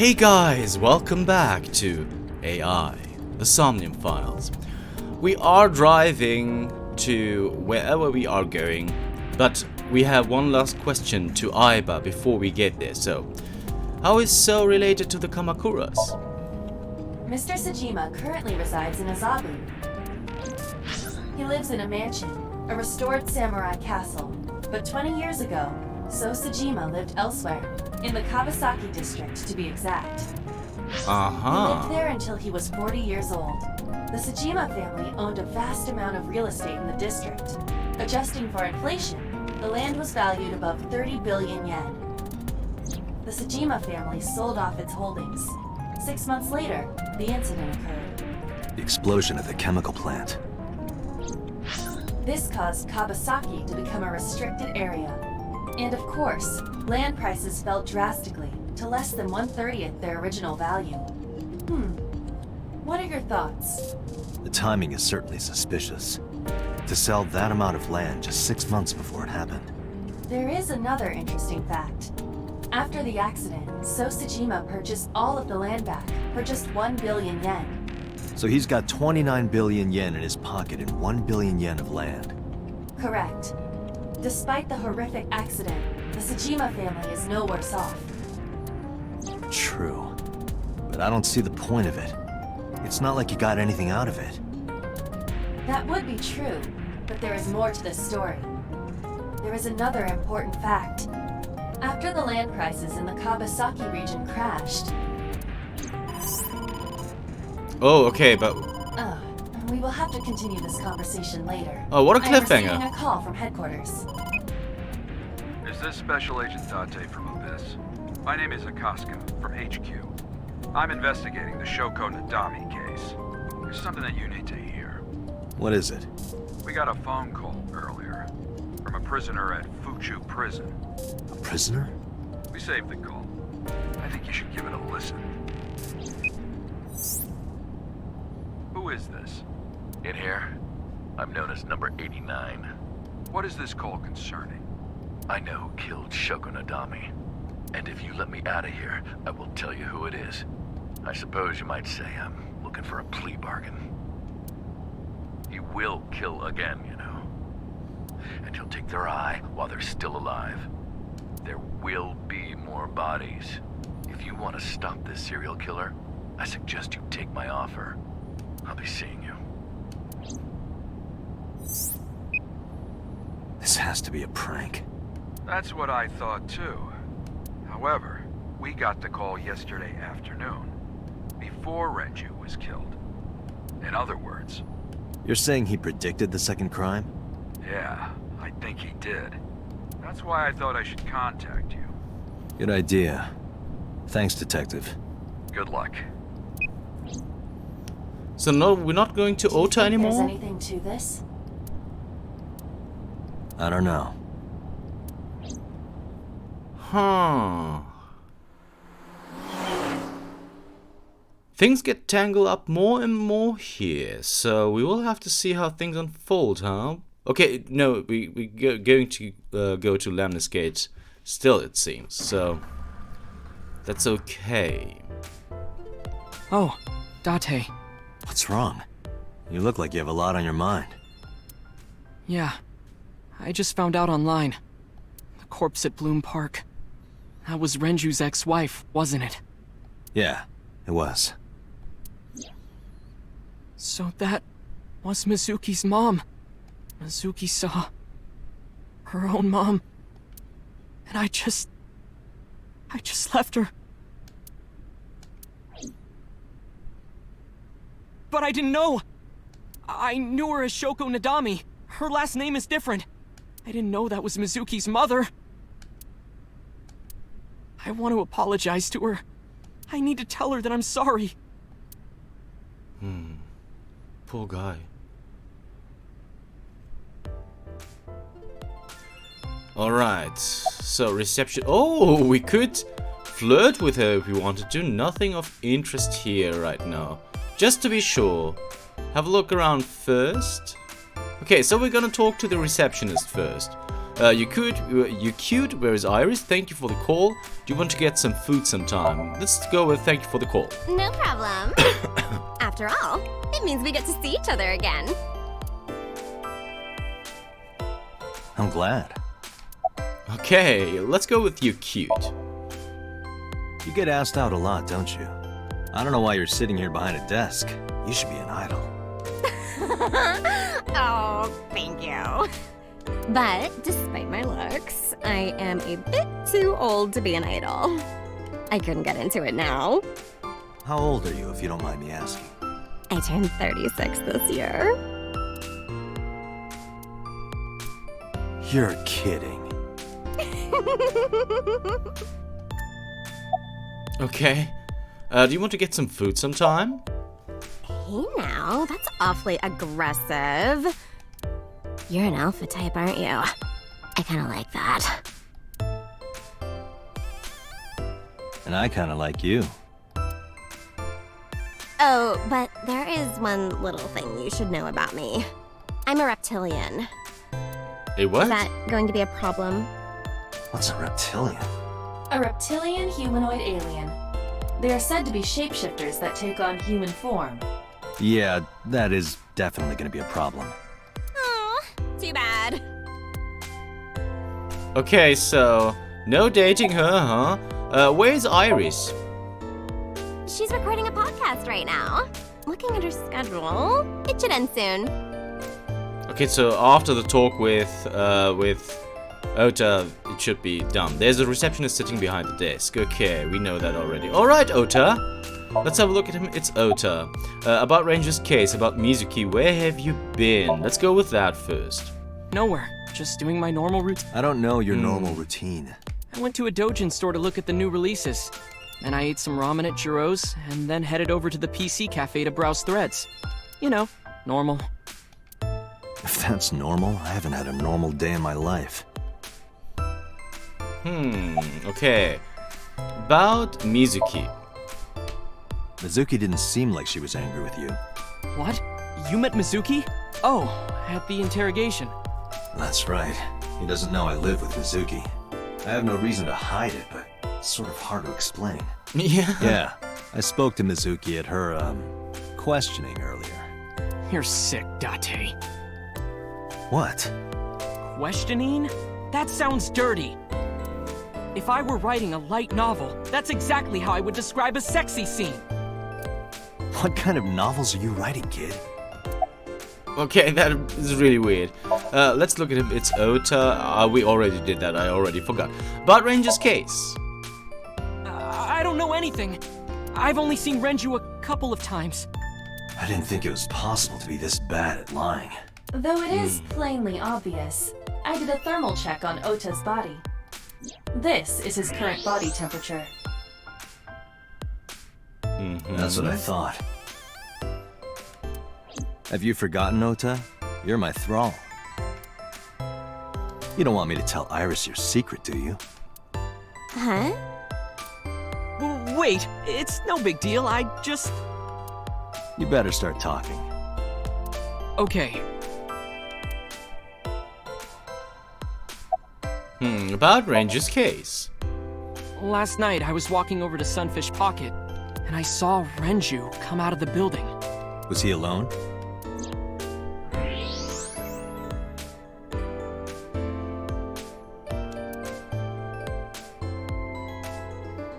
Hey guys, welcome back to AI, the Somnium files. We are driving to wherever we are going, but we have one last question to Aiba before we get there. So, how is So related to the Kamakuras? Mr. Sejima currently resides in Azabu. He lives in a mansion, a restored samurai castle. But 20 years ago, So Sejima lived elsewhere, in the Kawasaki district to be exact. He lived there until he was 40 years old. The Sejima family owned a vast amount of real estate in the district. Adjusting for inflation, the land was valued above 30 billion yen. The Sejima family sold off its holdings. 6 months later, the incident occurred. The explosion at the chemical plant. This caused Kawasaki to become a restricted area. And of course, land prices fell drastically to less than 1/30th their original value. What are your thoughts? The timing is certainly suspicious. To sell that amount of land just 6 months before it happened. There is another interesting fact. After the accident, So Sejima purchased all of the land back for just 1 billion yen. So he's got 29 billion yen in his pocket and 1 billion yen of land. Correct. Despite the horrific accident, the Sejima family is no worse off. True. But I don't see the point of it. It's not like you got anything out of it. That would be true, but there is more to this story. There is another important fact. After the land prices in the Kawasaki region crashed... Oh, okay, but... we will have to continue this conversation later. Oh, what a I am cliffhanger. receiving a call from headquarters. Is this Special Agent Date from Abyss? My name is Akaska, from HQ. I'm investigating the Shoko Nadami case. There's something that you need to hear. What is it? We got a phone call earlier from a prisoner at Fuchu Prison. A prisoner? We saved the call. I think you should give it a listen. Who is this? In here, I'm known as number 89. What is this call concerning? I know who killed Shoko Nadami. And if you let me out of here, I will tell you who it is. I suppose you might say I'm looking for a plea bargain. He will kill again, you know. And he'll take their eye while they're still alive. There will be more bodies. If you want to stop this serial killer, I suggest you take my offer. I'll be seeing you. This has to be a prank. That's what I thought too. However, we got the call yesterday afternoon, before Renju was killed. In other words... You're saying he predicted the second crime? Yeah, I think he did. That's why I thought I should contact you. Good idea. Thanks, Detective. Good luck. So no, we're not going to Ota anymore? There's anything to this? I don't know. Huh. Things get tangled up more and more here, so we will have to see how things unfold, huh? Okay, no, we're going to go to Lemniscate still, it seems, so that's okay. Oh, Date. What's wrong? You look like you have a lot on your mind. Yeah, I just found out online. The corpse at Bloom Park. That was Renju's ex-wife, wasn't it? Yeah, it was. So that was Mizuki's mom. Mizuki saw her own mom. And I just left her. But I didn't know. I knew her as Shoko Nadami. Her last name is different. I didn't know that was Mizuki's mother. I want to apologize to her. I need to tell her that I'm sorry. Poor guy. Alright, so reception. Oh, we could flirt with her if we wanted to. Nothing of interest here right now. Just to be sure. Have a look around first. Okay, so we're gonna talk to the receptionist first. You cute. Where is Iris? Thank you for the call. Do you want to get some food sometime? Let's go with thank you for the call. No problem. After all, it means we get to see each other again. I'm glad. Okay, let's go with you cute. You get asked out a lot, don't you? I don't know why you're sitting here behind a desk. You should be an idol. Oh, thank you. But despite my looks, I am a bit too old to be an idol. I couldn't get into it now. How old are you, if you don't mind me asking? I turned 36 this year. You're kidding. Okay. Do you want to get some food sometime? Hey now, that's awfully aggressive. You're an alpha type, aren't you? I kinda like that. And I kinda like you. Oh, but there is one little thing you should know about me. I'm a reptilian. A what? Is that going to be a problem? What's a reptilian? A reptilian humanoid alien. They are said to be shapeshifters that take on human form. Yeah, that is definitely gonna be a problem. Aw, too bad. Okay, so no dating her, huh? Where's Iris? She's recording a podcast right now. Looking at her schedule, it should end soon. Okay, so after the talk with Ota, it should be done. There's a receptionist sitting behind the desk. Okay, we know that already. Alright, Ota. Let's have a look at him. It's Ota. About Renju's case, about Mizuki, where have you been? Let's go with that first. Nowhere. Just doing my normal routine. I don't know your normal routine. I went to a doujin store to look at the new releases. Then I ate some ramen at Jiro's, and then headed over to the PC cafe to browse threads. You know, normal. If that's normal, I haven't had a normal day in my life. Okay. About Mizuki. Mizuki didn't seem like she was angry with you. What? You met Mizuki? Oh, at the interrogation. That's right. He doesn't know I live with Mizuki. I have no reason to hide it, but it's sort of hard to explain. Yeah. Yeah, I spoke to Mizuki at her, questioning earlier. You're sick, Date. What? Questioning? That sounds dirty. If I were writing a light novel, that's exactly how I would describe a sexy scene. What kind of novels are you writing, kid? Okay, that is really weird. Let's look at him. It's Ota. We already did that. I already forgot. About Renju's case. I don't know anything. I've only seen Renju a couple of times. I didn't think it was possible to be this bad at lying. Though it is plainly obvious, I did a thermal check on Ota's body. This is his current body temperature. That's what I thought. Have you forgotten, Ota? You're my thrall. You don't want me to tell Iris your secret, do you? Huh? Wait, it's no big deal. I just... You better start talking. Okay. About Renju's case. Last night, I was walking over to Sunfish Pocket, and I saw Renju come out of the building. Was he alone?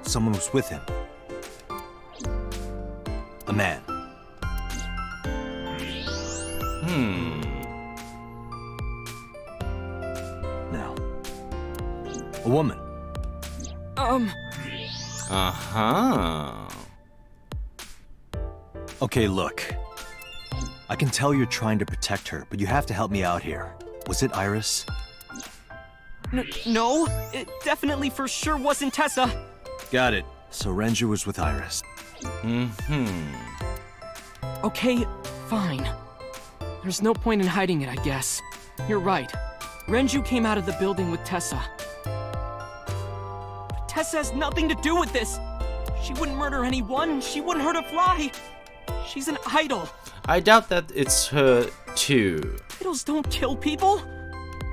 Someone was with him. A man. Now. A woman. Uh-huh. Okay, look. I can tell you're trying to protect her, but you have to help me out here. Was it Iris? No, it definitely for sure wasn't Tessa. Got it. So Renju was with Iris. Okay, fine. There's no point in hiding it, I guess. You're right. Renju came out of the building with Tessa. But Tessa has nothing to do with this. She wouldn't murder anyone. She wouldn't hurt a fly. She's an idol. I doubt that it's her too. Idols don't kill people.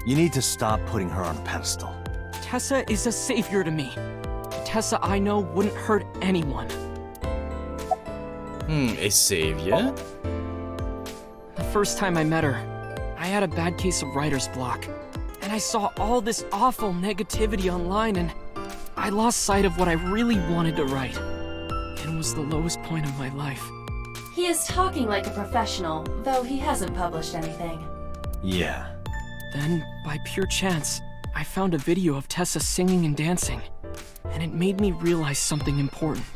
You need to stop putting her on a pedestal. Tessa is a savior to me. The Tessa I know wouldn't hurt anyone. A savior? The first time I met her, I had a bad case of writer's block. And I saw all this awful negativity online, and I lost sight of what I really wanted to write. It was the lowest point of my life. He is talking like a professional, though he hasn't published anything. Yeah. Then, by pure chance, I found a video of Tessa singing and dancing, and it made me realize something important.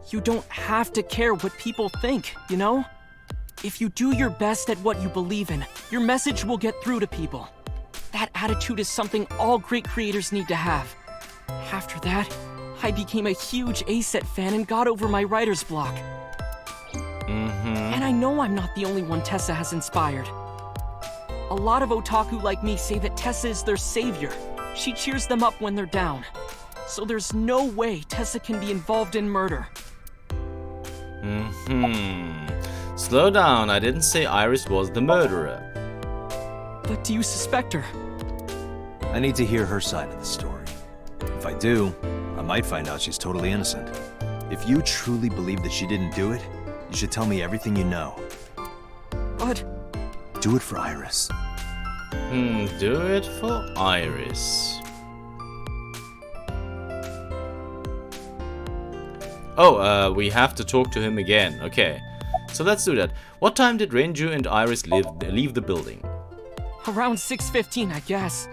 You don't have to care what people think, you know? If you do your best at what you believe in, your message will get through to people. That attitude is something all great creators need to have. After that, I became a huge A-Set fan and got over my writer's block. And I know I'm not the only one Tessa has inspired. A lot of otaku like me say that Tessa is their savior. She cheers them up when they're down. So there's no way Tessa can be involved in murder. Slow down, I didn't say Iris was the murderer. But do you suspect her? I need to hear her side of the story. If I do, I might find out she's totally innocent. If you truly believe that she didn't do it, you should tell me everything you know. But... Do it for Iris. Do it for Iris. Oh, we have to talk to him again. Okay, so let's do that. What time did Renju and Iris leave the building? Around 6:15, I guess.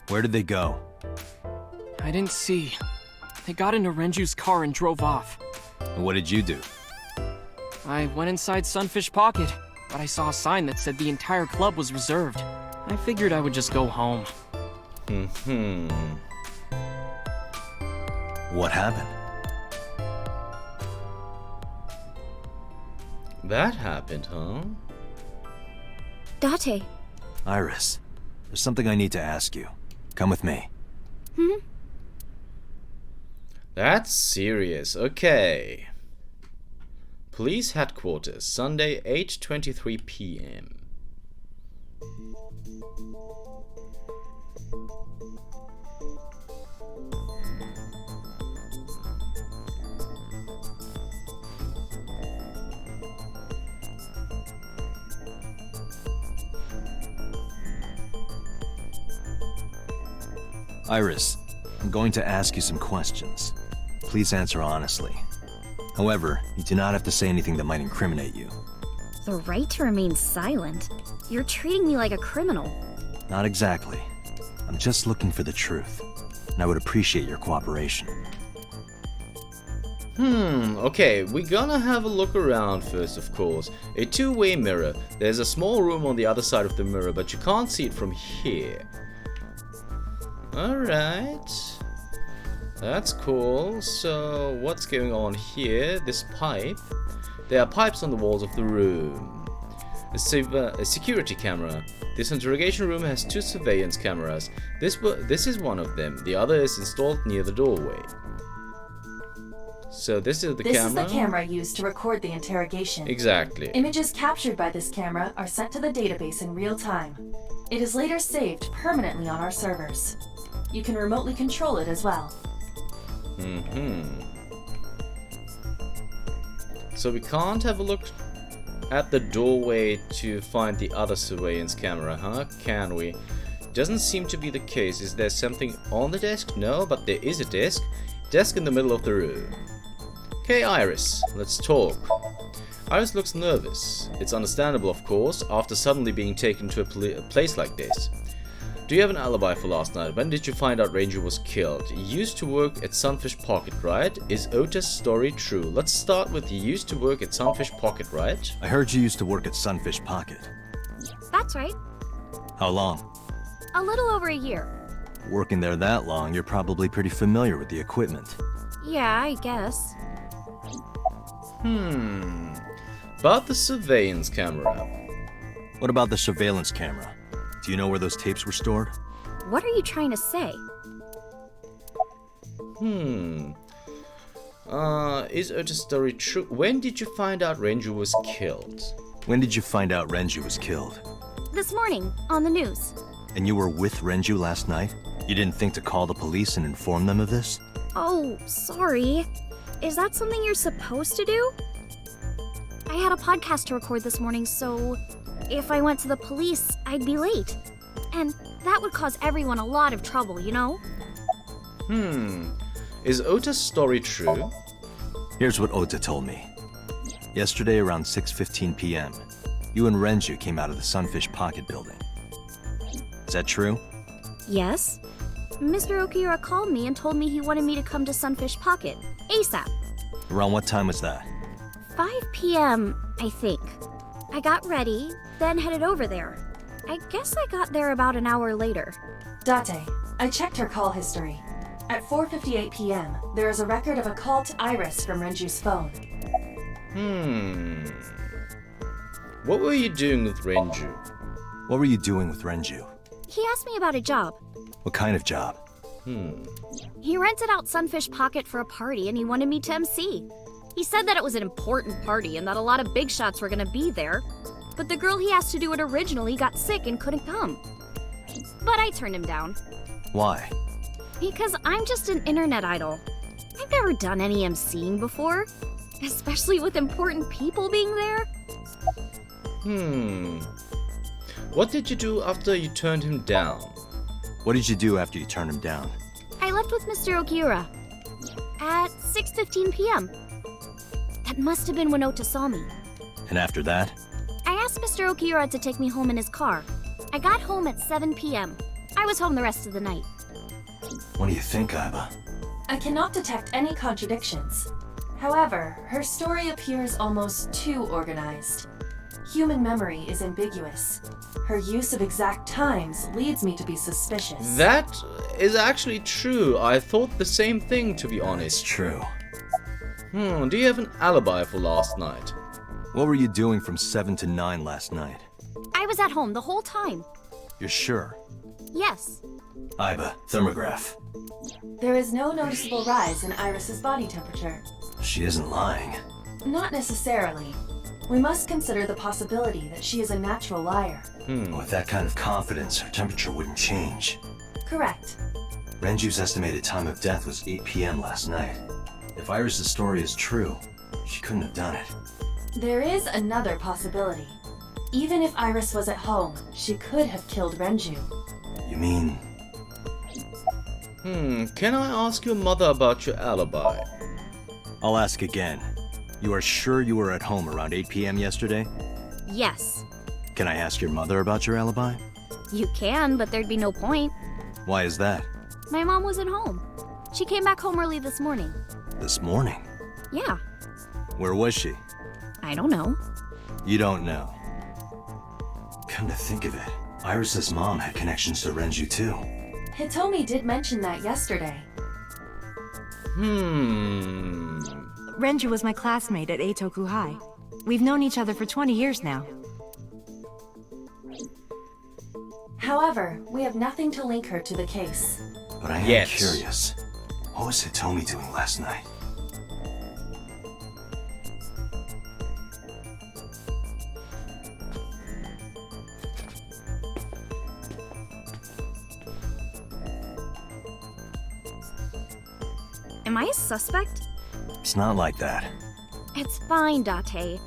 Where did they go? I didn't see. They got into Renju's car and drove off. And what did you do? I went inside Sunfish Pocket, but I saw a sign that said the entire club was reserved. I figured I would just go home. What happened? That happened, huh? Date. Iris, there's something I need to ask you. Come with me. That's serious. Okay. Police headquarters, Sunday, 8:23 p.m. Iris, I'm going to ask you some questions. Please answer honestly. However, you do not have to say anything that might incriminate you. The right to remain silent? You're treating me like a criminal. Not exactly. I'm just looking for the truth, and I would appreciate your cooperation. Okay, we're gonna have a look around first, of course. A two-way mirror. There's a small room on the other side of the mirror, but you can't see it from here. Alright. That's cool. So, what's going on here? This pipe. There are pipes on the walls of the room. A security camera. This interrogation room has 2 surveillance cameras. This is one of them. The other is installed near the doorway. So this is the camera. This is the camera used to record the interrogation. Exactly. Images captured by this camera are sent to the database in real time. It is later saved permanently on our servers. You can remotely control it as well. So we can't have a look at the doorway to find the other surveillance camera, huh? Can we? Doesn't seem to be the case. Is there something on the desk? No, but there is a desk. Desk in the middle of the room. Okay, Iris, let's talk. Iris looks nervous. It's understandable, of course, after suddenly being taken to a place like this. Do you have an alibi for last night? When did you find out Renju was killed? You used to work at Sunfish Pocket, right? Is Ota's story true? Let's start with you used to work at Sunfish Pocket, right? I heard you used to work at Sunfish Pocket. That's right. How long? A little over a year. Working there that long, you're probably pretty familiar with the equipment. Yeah, I guess. About the surveillance camera. What about the surveillance camera? Do you know where those tapes were stored? What are you trying to say? Is Ota's story true? When did you find out Renju was killed? When did you find out Renju was killed? This morning, on the news. And you were with Renju last night? You didn't think to call the police and inform them of this? Oh, sorry. Is that something you're supposed to do? I had a podcast to record this morning, so if I went to the police, I'd be late. And that would cause everyone a lot of trouble, you know? Is Ota's story true? Here's what Ota told me. Yesterday around 6:15 p.m., you and Renju came out of the Sunfish Pocket building. Is that true? Yes. Mr. Okiura called me and told me he wanted me to come to Sunfish Pocket, ASAP. Around what time was that? 5 p.m., I think. I got ready, then headed over there. I guess I got there about an hour later. Date, I checked her call history. At 4:58 p.m., there is a record of a call to Iris from Renju's phone. What were you doing with Renju? What were you doing with Renju? He asked me about a job. What kind of job? He rented out Sunfish Pocket for a party and he wanted me to MC. He said that it was an important party and that a lot of big shots were gonna be there. But the girl he asked to do it originally got sick and couldn't come. But I turned him down. Why? Because I'm just an internet idol. I've never done any MCing before, especially with important people being there. What did you do after you turned him down? What did you do after you turned him down? I left with Mr. Okiura at 6:15 p.m. That must have been when Ota saw me. And after that? I asked Mr. Okiura to take me home in his car. I got home at 7 p.m. I was home the rest of the night. What do you think, Aiba? I cannot detect any contradictions. However, her story appears almost too organized. Human memory is ambiguous. Her use of exact times leads me to be suspicious. That is actually true. I thought the same thing, to be It's honest. true. Do you have an alibi for last night? What were you doing from 7 to 9 last night? I was at home the whole time. You're sure? Yes. Aiba, thermograph. There is no noticeable rise in Iris's body temperature. She isn't lying. Not necessarily. We must consider the possibility that she is a natural liar. With that kind of confidence, her temperature wouldn't change. Correct. Renju's estimated time of death was 8 p.m. last night. If Iris' story is true, she couldn't have done it. There is another possibility. Even if Iris was at home, she could have killed Renju. You mean... Can I ask your mother about your alibi? I'll ask again. You are sure you were at home around 8 p.m. yesterday? Yes. Can I ask your mother about your alibi? You can, but there'd be no point. Why is that? My mom wasn't home. She came back home early this morning. This morning? Yeah. Where was she? I don't know. You don't know. Come to think of it, Iris' mom had connections to Renju too. Hitomi did mention that yesterday. Renju was my classmate at Eitoku High. We've known each other for 20 years now. However, we have nothing to link her to the case. But I am Yes. curious. What was Hitomi doing last night? Am I a suspect? It's not like that. It's fine, Date.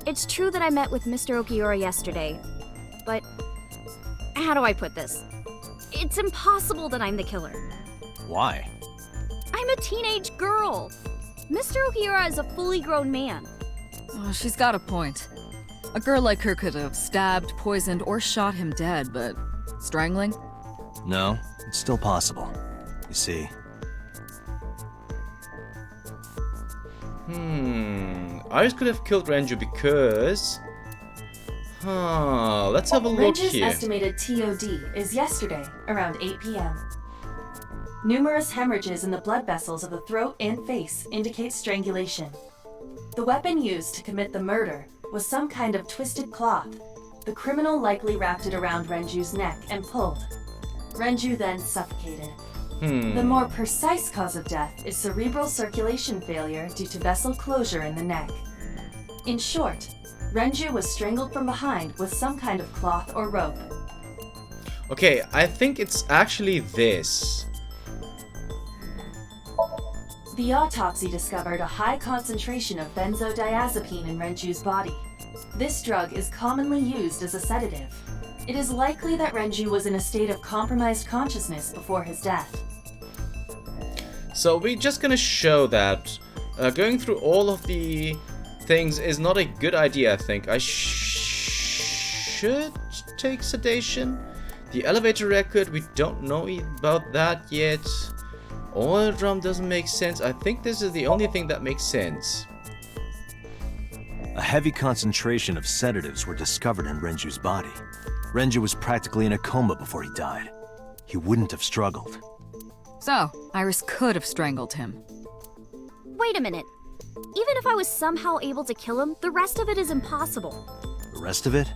It's true that I met with Mr. Okiura yesterday, but how do I put this? It's impossible that I'm the killer. Why? I'm a teenage girl. Mr. Okiura is a fully grown man. Oh, she's got a point. A girl like her could have stabbed, poisoned, or shot him dead, but strangling? No, it's still possible. You see, Iris could have killed Renju because... let's have a look Renju's here. estimated TOD is yesterday, around 8 p.m. Numerous hemorrhages in the blood vessels of the throat and face indicate strangulation. The weapon used to commit the murder was some kind of twisted cloth. The criminal likely wrapped it around Renju's neck and pulled. Renju then suffocated. The more precise cause of death is cerebral circulation failure due to vessel closure in the neck. In short, Renju was strangled from behind with some kind of cloth or rope. Okay, I think it's actually this. The autopsy discovered a high concentration of benzodiazepine in Renju's body. This drug is commonly used as a sedative. It is likely that Renju was in a state of compromised consciousness before his death. So we're just gonna show that going through all of the things is not a good idea, I think. I should take sedation. The elevator record, we don't know about that yet. Oil drum doesn't make sense. I think this is the only thing that makes sense. A heavy concentration of sedatives were discovered in Renju's body. Renju was practically in a coma before he died. He wouldn't have struggled. So, Iris could have strangled him. Wait a minute. Even if I was somehow able to kill him, the rest of it is impossible. The rest of it?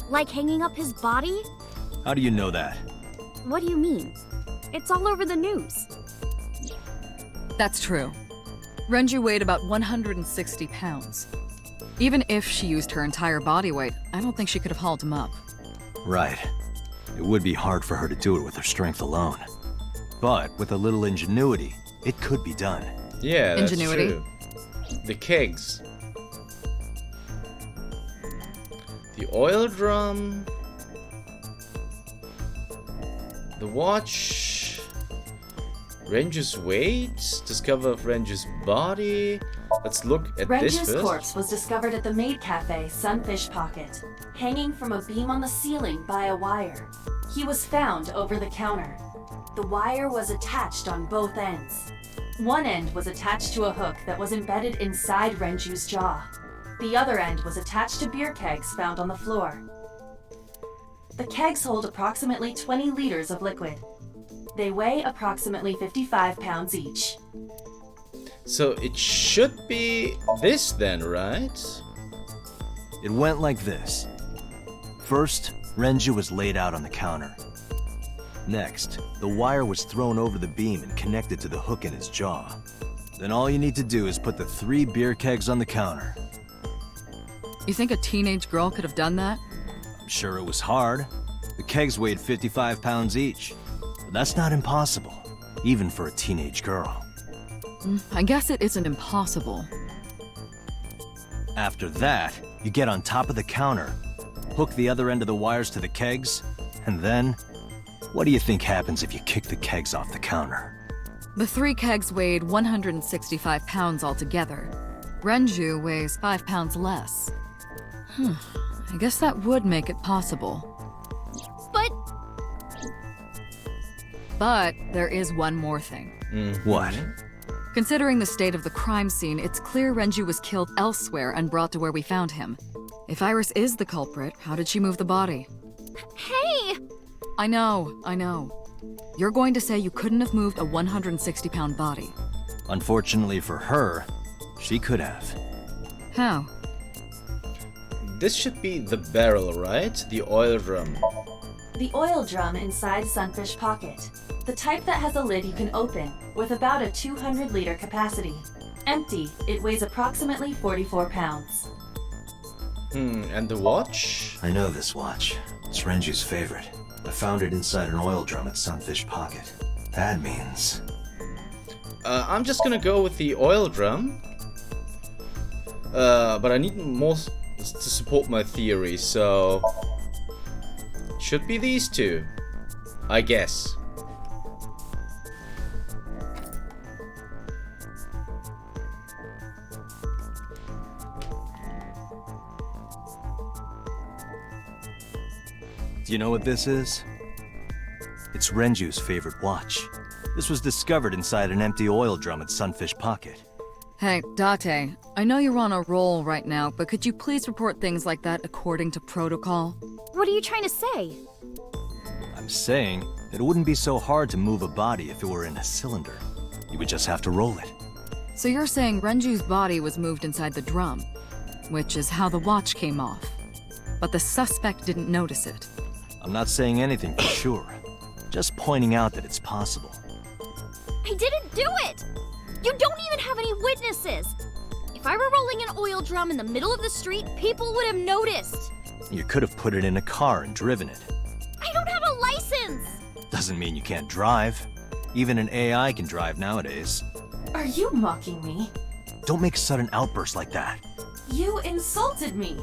Like hanging up his body? How do you know that? What do you mean? It's all over the news. That's true. Renju weighed about 160 pounds. Even if she used her entire body weight, I don't think she could have hauled him up. Right. It would be hard for her to do it with her strength alone. But with a little ingenuity, it could be done. Yeah, that's Ingenuity. true. The kegs. The oil drum. The watch. Renju's weight. Discover of Renju's body. Let's look at this Renju's first. corpse was discovered at the maid cafe Sunfish Pocket, hanging from a beam on the ceiling by a wire. He was found over the counter. The wire was attached on both ends. One end was attached to a hook that was embedded inside Renju's jaw. The other end was attached to beer kegs found on the floor. The kegs hold approximately 20 liters of liquid. They weigh approximately 55 pounds each. So it should be this then, right? It went like this. First, Renju was laid out on the counter. Next, the wire was thrown over the beam and connected to the hook in his jaw. Then all you need to do is put the 3 beer kegs on the counter. You think a teenage girl could have done that? I'm sure it was hard. The kegs weighed 55 pounds each. But that's not impossible, even for a teenage girl. I guess it isn't impossible. After that, you get on top of the counter, hook the other end of the wires to the kegs, and then, what do you think happens if you kick the kegs off the counter? The 3 kegs weighed 165 pounds altogether. Renju weighs 5 pounds less. I guess that would make it possible. But there is one more thing. What? Considering the state of the crime scene, it's clear Renju was killed elsewhere and brought to where we found him. If Iris is the culprit, how did she move the body? Hey! I know. You're going to say you couldn't have moved a 160-pound body. Unfortunately for her, she could have. How? This should be the barrel, right? The oil drum. The oil drum inside Sunfish Pocket. The type that has a lid you can open, with about a 200-liter capacity. Empty, it weighs approximately 44 pounds. And the watch? I know this watch. It's Renju's favorite. I found it inside an oil drum at Sunfish Pocket. That means... I'm just gonna go with the oil drum. But I need more to support my theory, so... should be these two, I guess. Do you know what this is? It's Renju's favorite watch. This was discovered inside an empty oil drum at Sunfish Pocket. Hey, Date, I know you're on a roll right now, but could you please report things like that according to protocol? What are you trying to say? I'm saying that it wouldn't be so hard to move a body if it were in a cylinder. You would just have to roll it. So you're saying Renju's body was moved inside the drum, which is how the watch came off. But the suspect didn't notice it. I'm not saying anything for sure. Just pointing out that it's possible. I didn't do it! You don't even have any witnesses! If I were rolling an oil drum in the middle of the street, people would have noticed. You could have put it in a car and driven it. I don't have a license! Doesn't mean you can't drive. Even an AI can drive nowadays. Are you mocking me? Don't make sudden outbursts like that. You insulted me.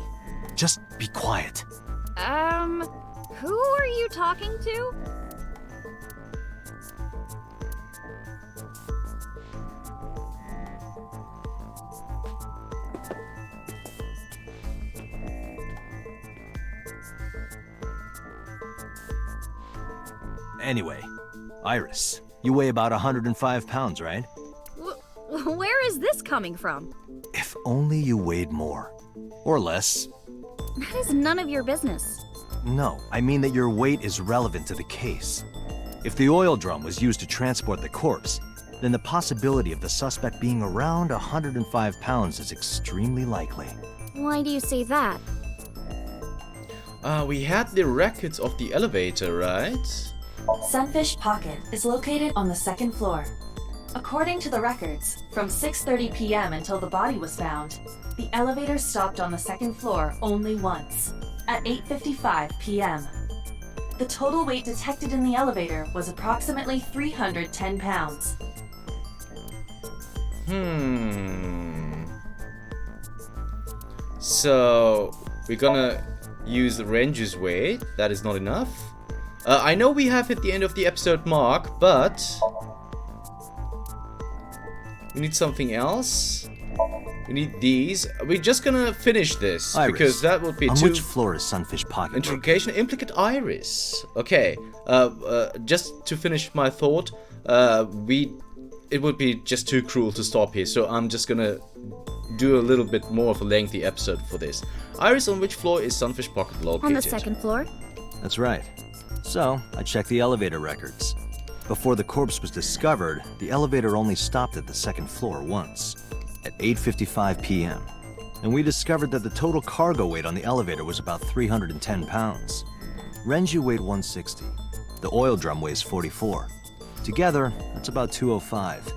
Just be quiet. Who are you talking to? Anyway, Iris, you weigh about 105 pounds, right? Where is this coming from? If only you weighed more. Or less. That is none of your business. No, I mean that your weight is relevant to the case. If the oil drum was used to transport the corpse, then the possibility of the suspect being around 105 pounds is extremely likely. Why do you say that? We had the records of the elevator, right? Sunfish Pocket is located on the second floor. According to the records, from 6:30 p.m. until the body was found, the elevator stopped on the second floor only once, at 8:55 p.m. The total weight detected in the elevator was approximately 310 pounds. So, we're gonna use Renju's weight. That is not enough. I know we have hit the end of the episode mark, but we need something else. We need these. We're just gonna finish this Iris, because that would be on too. which floor is Sunfish Pocket? Interrogation, implicate Iris. Okay. Just to finish my thought, it would be just too cruel to stop here, so I'm just gonna do a little bit more of a lengthy episode for this. Iris, on which floor is Sunfish Pocket located? On the second floor. That's right. So, I checked the elevator records. Before the corpse was discovered, the elevator only stopped at the second floor once, at 8:55 p.m. And we discovered that the total cargo weight on the elevator was about 310 pounds. Renju weighed 160. The oil drum weighs 44. Together, that's about 205.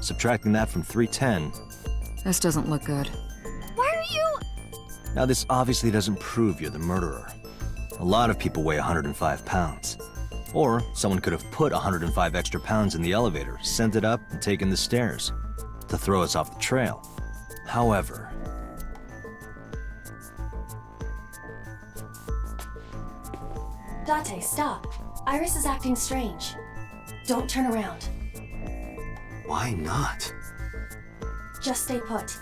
Subtracting that from 310. This doesn't look good. Why are you... Now, this obviously doesn't prove you're the murderer. A lot of people weigh 105 pounds. Or someone could have put 105 extra pounds in the elevator, sent it up, and taken the stairs to throw us off the trail. However... Date, stop. Iris is acting strange. Don't turn around. Why not? Just stay put.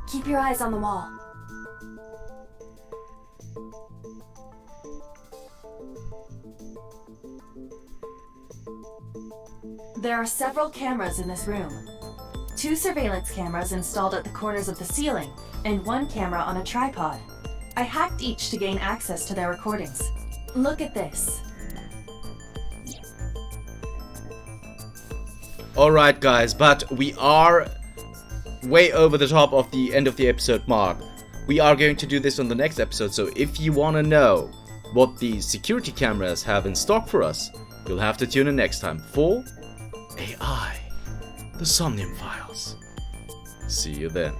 Keep your eyes on the wall. There are several cameras in this room. 2 surveillance cameras installed at the corners of the ceiling, and 1 camera on a tripod. I hacked each to gain access to their recordings. Look at this. Alright guys, but we are way over the top of the end of the episode mark. We are going to do this on the next episode, so if you want to know what the security cameras have in stock for us, you'll have to tune in next time for AI, the Somnium Files. See you then.